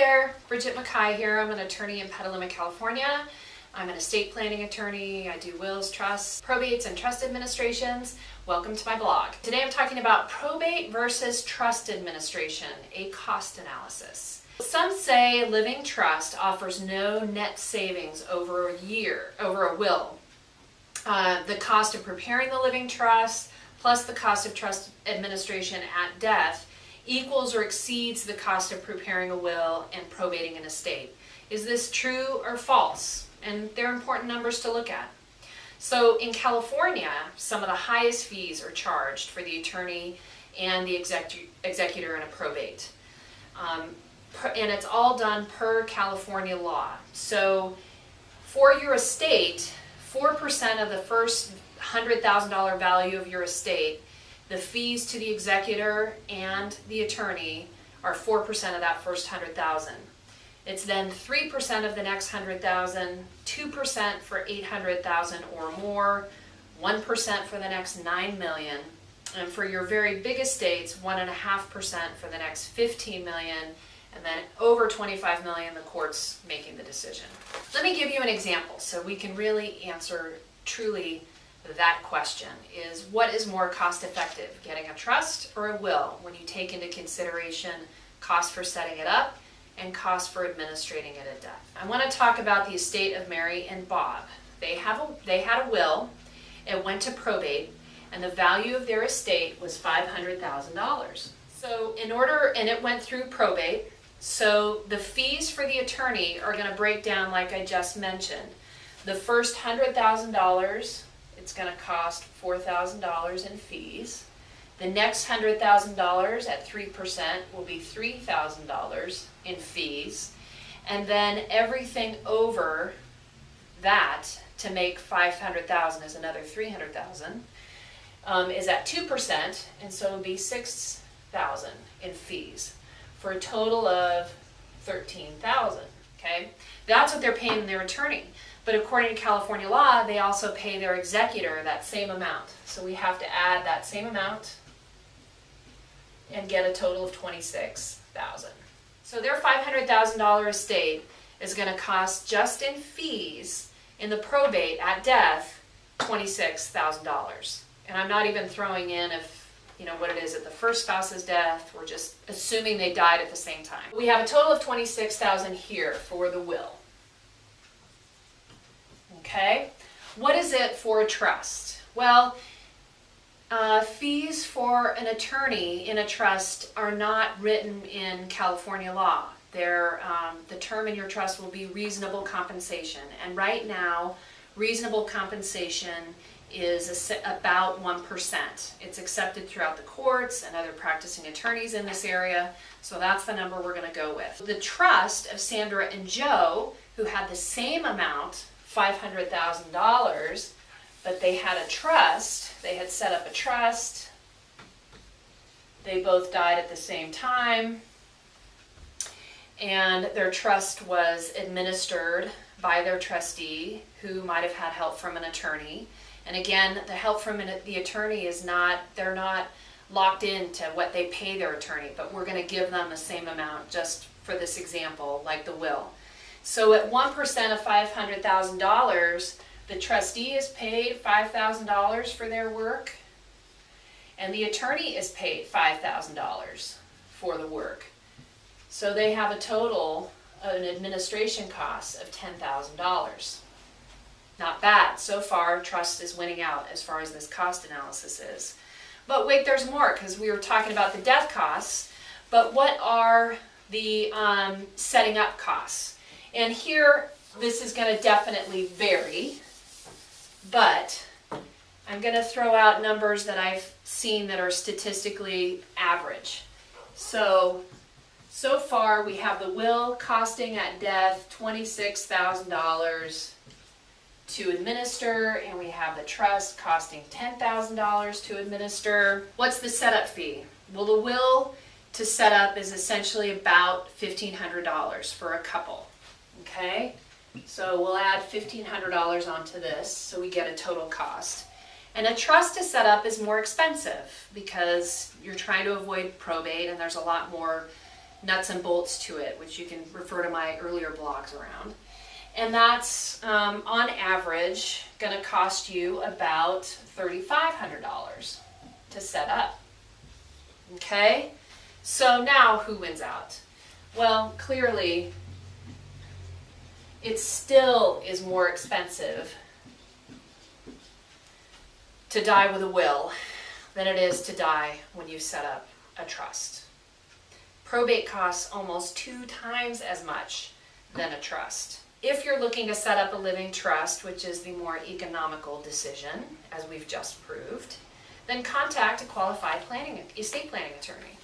there, Bridget Mackay here. I'm an attorney in Petaluma, California. I'm an estate planning attorney. I do wills, trusts, probates, and trust administrations. Welcome to my blog. Today I'm talking about probate versus trust administration, a cost analysis. Some say living trust offers no net savings over a will. The cost of preparing the living trust plus the cost of trust administration at death equals or exceeds the cost of preparing a will and probating an estate. Is this true or false? And they're important numbers to look at. So in California, some of the highest fees are charged for the attorney and the executor in a probate. And it's all done per California law. So for your estate, 4% of the first $100,000 value of your estate, the fees to the executor and the attorney are 4% of that first $100,000. It's then 3% of the next $100,000, 2% for $800,000 or more, 1% for the next $9 million, and for your very big estates, 1.5% for the next $15 million, and then over $25 million, the court's making the decision. Let me give you an example so we can really answer truly that question is, what is more cost effective, getting a trust or a will, when you take into consideration cost for setting it up and cost for administrating it at death. I want to talk about the estate of Mary and Bob. They had a will, it went to probate, and the value of their estate was $500,000. So and it went through probate, so the fees for the attorney are going to break down like I just mentioned. The first $100,000, it's going to cost $4,000 in fees. The next $100,000 at 3% will be $3,000 in fees. And then everything over that to make $500,000 is another $300,000 is at 2%, and so it would be $6,000 in fees for a total of $13,000. Okay, that's what they're paying their attorney. But according to California law, they also pay their executor that same amount. So we have to add that same amount and get a total of $26,000. So their $500,000 estate is going to cost, just in fees in the probate at death, $26,000. And I'm not even throwing in what it is at the first spouse's death. We're just assuming they died at the same time. We have a total of $26,000 here for the will. Okay, what is it for a trust? Well, fees for an attorney in a trust are not written in California law. The term in your trust will be reasonable compensation. And right now, reasonable compensation is about 1%. It's accepted throughout the courts and other practicing attorneys in this area. So that's the number we're going to go with. The trust of Sandra and Joe, who had the same amount, $500,000, but they had a trust. They had set up a trust. They both died at the same time, and their trust was administered by their trustee, who might have had help from an attorney. And again, the help from the attorney is they're not locked into what they pay their attorney, but we're going to give them the same amount just for this example, like the will. So at 1% of $500,000, the trustee is paid $5,000 for their work, and the attorney is paid $5,000 for the work. So they have a total of an administration cost of $10,000. Not bad. So far, trust is winning out as far as this cost analysis is. But wait, there's more, because we were talking about the death costs, but what are the setting up costs? And here, this is going to definitely vary, but I'm going to throw out numbers that I've seen that are statistically average. So far we have the will costing at death $26,000 to administer, and we have the trust costing $10,000 to administer. What's the setup fee? Well, the will to set up is essentially about $1,500 for a couple. Okay, so we'll add $1,500 onto this, so we get a total cost. And a trust to set up is more expensive because you're trying to avoid probate, and there's a lot more nuts and bolts to it, which you can refer to my earlier blogs around. And that's on average going to cost you about $3,500 to set up. Okay, so now who wins out? Well, clearly it still is more expensive to die with a will than it is to die when you set up a trust. Probate costs almost 2 times as much than a trust. If you're looking to set up a living trust, which is the more economical decision, as we've just proved, then contact a qualified estate planning attorney.